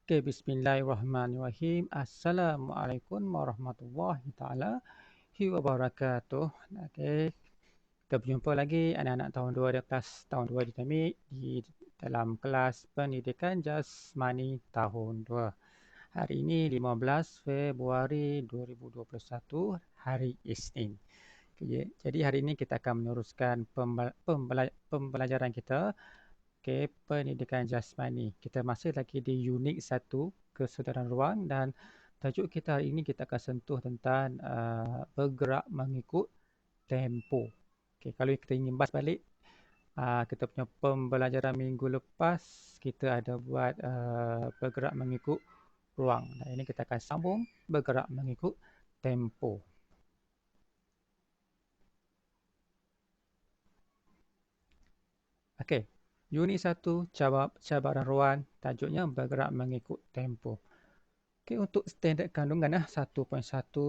Okay, bismillahirrahmanirrahim. Assalamualaikum warahmatullahi taala wabarakatuh. Okay, kita berjumpa lagi anak-anak tahun 2 di kelas tahun 2 dinamik di dalam kelas pendidikan jasmani tahun 2. Hari ini 15 Februari 2021, hari Isnin. Okay, jadi hari ini kita akan meneruskan pembelajaran kita. Okay, pendidikan jasmani. Kita masih lagi di unit 1, kesedaran ruang, dan tajuk kita hari ini kita akan sentuh tentang bergerak mengikut tempo. Okay, kalau kita ingin bahas balik, kita punya pembelajaran minggu lepas, kita ada buat bergerak mengikut ruang. Dan ini kita akan sambung bergerak mengikut tempo. Okey, unit 1, cabaran ruang, tajuknya bergerak mengikut tempo. Okey, untuk standard kandungan 1.1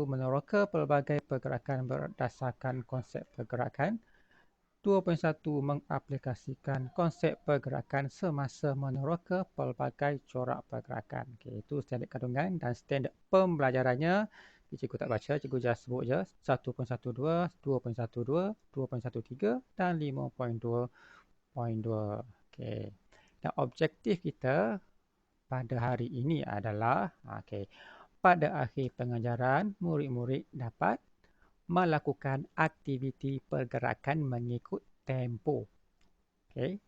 meneroka pelbagai pergerakan berdasarkan konsep pergerakan. 2.1 mengaplikasikan konsep pergerakan semasa meneroka pelbagai corak pergerakan. Okey, itu standard kandungan dan standard pembelajarannya. Cikgu tak baca, cikgu just sebut je 1.12, 2.12, 2.13 dan 5.2.2. Okey. Dan objektif kita pada hari ini adalah pada akhir pengajaran, murid-murid dapat melakukan aktiviti pergerakan mengikut tempo.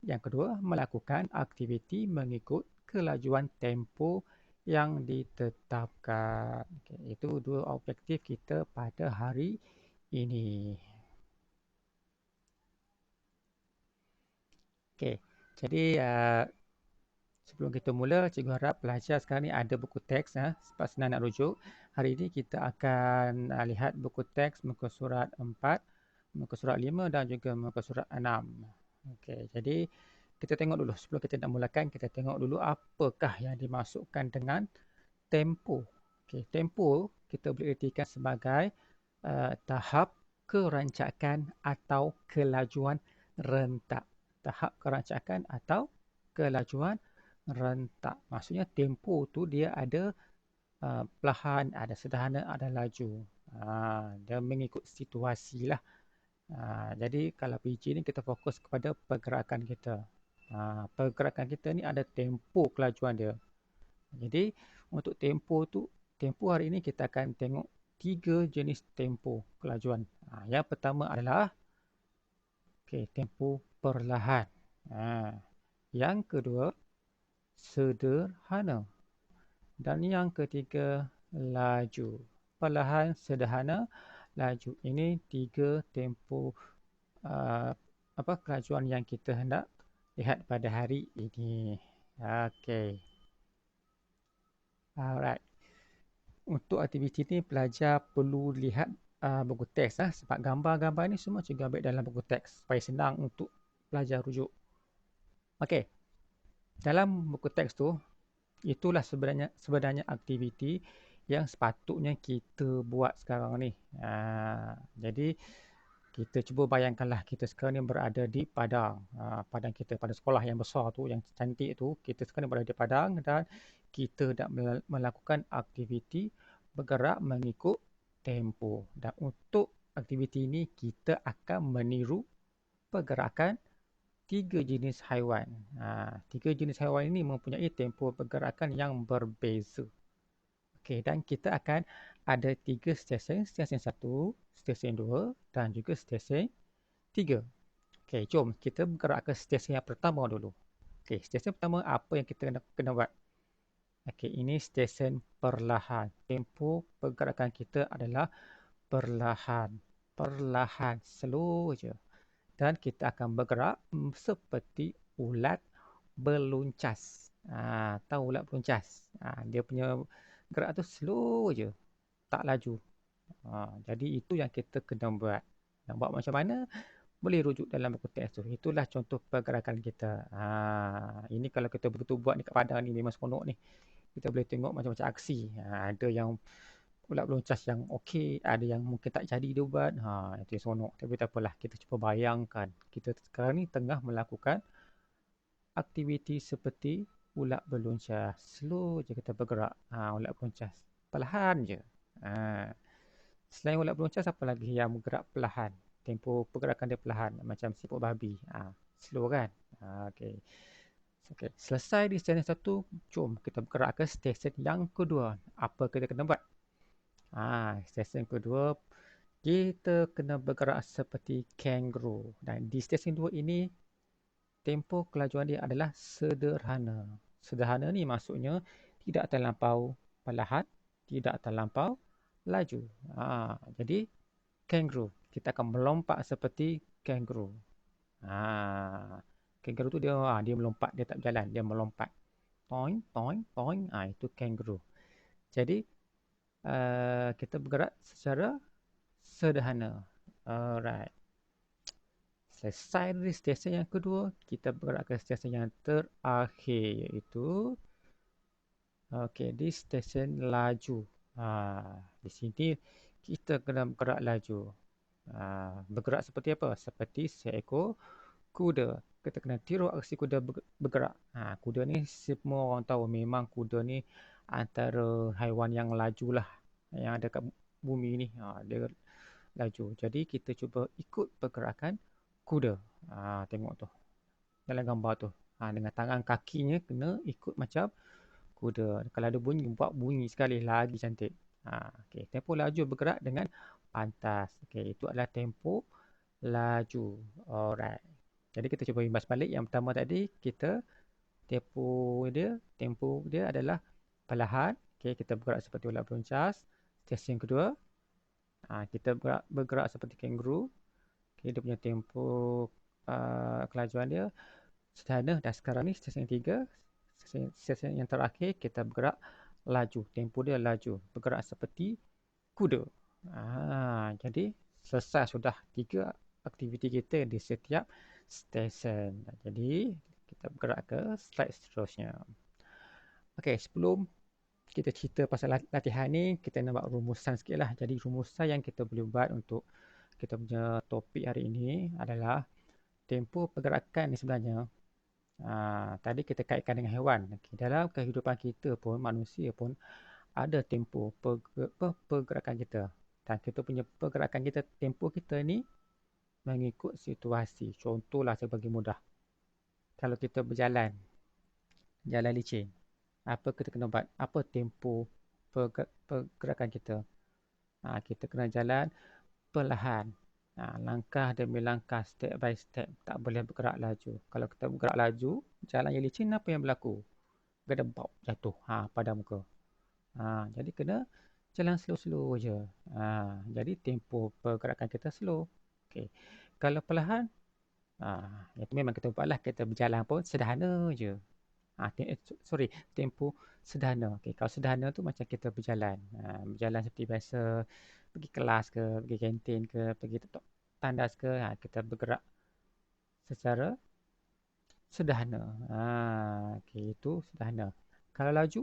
Yang kedua, melakukan aktiviti mengikut kelajuan tempo yang ditetapkan. Itu dua objektif kita pada hari ini. Jadi sebelum kita mula, cikgu harap pelajar sekarang ni ada buku teks sebab senang nak rujuk. Hari ini kita akan lihat buku teks muka surat 4, muka surat 5 dan juga muka surat 6. Okey, jadi kita tengok dulu sebelum kita nak mulakan, kita tengok dulu apakah yang dimasukkan dengan tempo. Okey, tempo kita boleh ertikan sebagai tahap kerancakan atau kelajuan rentak. Tahap kerancakan atau kelajuan rentak. Maksudnya tempo tu dia ada perlahan, ada sederhana, ada laju. Dia mengikut situasi lah. Jadi kalau PG ni kita fokus kepada pergerakan kita. Pergerakan kita ni ada tempo kelajuan dia. Jadi untuk tempo tu, tempo hari ini kita akan tengok 3 jenis tempo kelajuan. Yang pertama adalah tempo perlahan. Yang kedua, sederhana. Dan yang ketiga, laju. Perlahan, sederhana, laju. Ini 3 tempo kelajuan yang kita hendak lihat pada hari ini. Okey. Alright. Untuk aktiviti ni pelajar perlu lihat buku teks sebab gambar-gambar ni semua cikgu ambil dalam buku teks supaya senang untuk pelajar rujuk. Okey. Dalam buku teks tu, itulah sebenarnya aktiviti yang sepatutnya kita buat sekarang ni. Jadi kita cuba bayangkanlah kita sekarang ni berada di padang. Padang kita pada sekolah yang besar tu, yang cantik tu, kita sekarang ni berada di padang dan kita nak melakukan aktiviti bergerak mengikut tempo. Dan untuk aktiviti ini kita akan meniru pergerakan 3 jenis haiwan. 3 jenis haiwan ini mempunyai tempo pergerakan yang berbeza. Okey, dan kita akan ada 3 stesen, stesen 1, stesen 2 dan juga stesen 3. Okey, jom kita bergerak ke stesen yang pertama dulu. Okey, stesen pertama apa yang kita kena buat? Okey, ini stesen perlahan. Tempo pergerakan kita adalah perlahan. Perlahan, slow je. Dan kita akan bergerak seperti ulat beluncas. Tahu ulat beluncas? Dia punya gerak tu slow je, tak laju. Jadi itu yang kita kena buat. Nak buat macam mana? Boleh rujuk dalam buku teks tu. Itulah contoh pergerakan kita. Ini kalau kita betul-betul buat dekat padang ni memang seronok ni. Kita boleh tengok macam-macam aksi. Ada yang ulat beluncas yang okey, ada yang mungkin tak jadi dia buat. Itu yang seronok. Tapi tak apalah, kita cuba bayangkan. Kita sekarang ni tengah melakukan aktiviti seperti ulat beluncur. Slow je kita bergerak. Ulat beluncur perlahan je. Selain ulat beluncur, apa lagi yang bergerak perlahan? Tempo pergerakan dia perlahan. Macam siput babi. Slow kan? Okey. Okay. Selesai di stesen 1, jom kita bergerak ke stesen yang kedua. Apa kita kena buat? Stesen kedua, kita kena bergerak seperti kangaroo. Dan di stesen 2 ini, tempo kelajuan dia adalah sederhana. Sederhana ni maksudnya tidak terlampau perlahan, tidak terlampau laju. Jadi kangaroo, kita akan melompat seperti kangaroo. Kangaroo tu dia melompat, dia tak berjalan, dia melompat. Toing, toing, toing. Itu kangaroo. Jadi kita bergerak secara sederhana. Alright. Selesai dari stesen yang kedua, kita bergerak ke stesen yang terakhir, iaitu di stesen laju. Di sini kita kena bergerak laju. Bergerak seperti apa? Seperti seekor kuda. Kita kena tiru aksi kuda bergerak. Kuda ni semua orang tahu memang kuda ni antara haiwan yang laju lah yang ada kat bumi ni. Dia laju. Jadi kita cuba ikut pergerakan kuda. Tengok tu. Dalam gambar tu. Dengan tangan kakinya kena ikut macam kuda. Kalau ada bunyi, buat bunyi sekali lagi cantik. Tempo laju bergerak dengan pantas. Itu adalah tempo laju. Alright. Jadi kita cuba imbas balik. Yang pertama tadi, tempo dia adalah perlahan. Kita bergerak seperti ulat beluncas. Stesen kedua, kita bergerak seperti kangaroo. Dia punya tempo kelajuan dia sederhana. Dan sekarang ni stesen ketiga, stesen yang terakhir, kita bergerak laju. Tempo dia laju. Bergerak seperti kuda. Jadi selesai sudah 3 aktiviti kita di setiap stesen. Jadi kita bergerak ke slide seterusnya. Sebelum kita cerita pasal latihan ni, kita nak buat rumusan sikit lah. Jadi rumusan yang kita boleh buat untuk kita punya topik hari ini adalah tempo pergerakan ni sebenarnya. Tadi kita kaitkan dengan haiwan. Dalam kehidupan kita pun, manusia pun ada tempo pergerakan kita. Dan kita punya pergerakan kita, tempo kita ni mengikut situasi. Contohlah saya bagi mudah. Kalau kita berjalan, jalan licin, apa kita kena buat? Apa tempo pergerakan kita? Kita kena jalan perlahan. Langkah demi langkah, step by step. Tak boleh bergerak laju. Kalau kita bergerak laju, jalan yang licin, apa yang berlaku? Gedebak, jatuh pada muka. Jadi kena jalan slow-slow je. Jadi tempo pergerakan kita slow. Kalau perlahan, itu memang kita buatlah. Kita berjalan pun sederhana je. Tempo sederhana. Kalau sederhana tu macam kita berjalan. Berjalan seperti biasa. Pergi kelas ke, pergi kantin ke, pergi tandas ke. Kita bergerak secara sederhana. Itu sederhana. Kalau laju,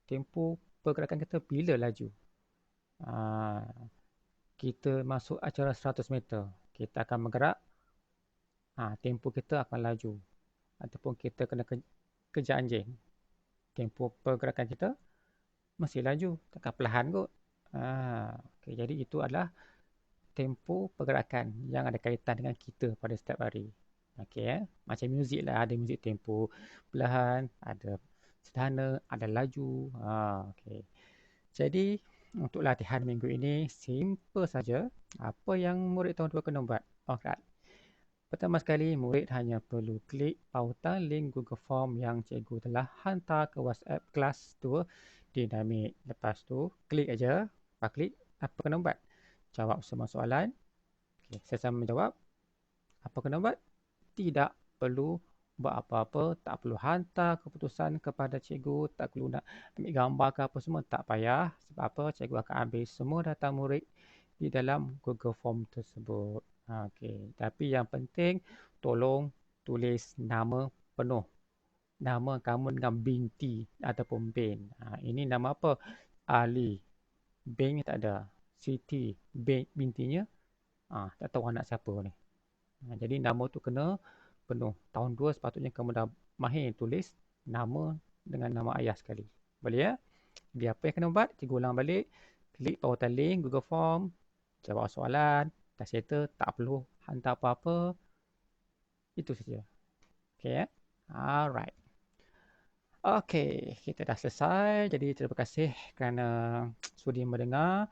tempo pergerakan kita bila laju? Kita masuk acara 100 meter. Kita akan bergerak. Tempo kita akan laju. Ataupun kita kena kejar anjing. Tempo pergerakan kita masih laju. Takkan perlahan kot. Jadi itu adalah tempo pergerakan yang ada kaitan dengan kita pada setiap hari. Macam muzik lah. Ada muzik tempo perlahan. Ada sederhana. Ada laju. Jadi untuk latihan minggu ini, simple saja. Apa yang murid tahun 2 kena buat? Pertama sekali, murid hanya perlu klik pautan link Google Form yang cikgu telah hantar ke WhatsApp kelas 2 Dinamik. Lepas tu, klik aja. Klik, apa kena buat? Jawab semua soalan. Saya sama menjawab. Apa kena buat? Tidak perlu buat apa-apa. Tak perlu hantar keputusan kepada cikgu. Tak perlu nak ambil gambar ke apa semua. Tak payah. Sebab apa? Cikgu akan ambil semua data murid di dalam Google Form tersebut. Tapi yang penting, tolong tulis nama penuh. Nama kamu dengan binti ataupun bin. Ini nama apa? Ali. Bin tak ada. Siti. Bintinya. Tak tahu anak siapa ni. Jadi nama tu kena penuh. Tahun 2 sepatutnya kamu dah mahir tulis nama dengan nama ayah sekali. Boleh ya? Jadi apa yang kena buat? Cikgu ulang balik. Klik tautan link Google Form. Jawab soalan. Dah settle. Tak perlu hantar apa-apa. Itu saja. Okay ya? Alright. Okay, kita dah selesai. Jadi terima kasih kerana sudi mendengar.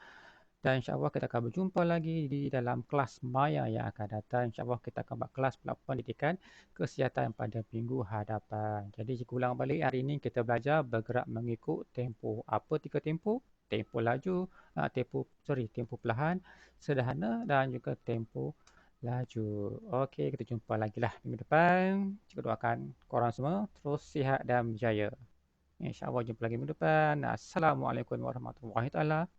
Dan insyaAllah kita akan berjumpa lagi di dalam kelas Maya yang akan datang. InsyaAllah kita akan buat kelas pendidikan kesihatan pada minggu hadapan. Jadi cikgu ulang balik, hari ini kita belajar bergerak mengikut tempoh. Apa 3 tempoh? Tempoh laju, tempoh perlahan, sederhana dan juga tempoh laju. Okey, kita jumpa lagi lah minggu depan. Cikgu doakan korang semua terus sihat dan berjaya. InsyaAllah jumpa lagi minggu depan. Assalamualaikum warahmatullahi taala.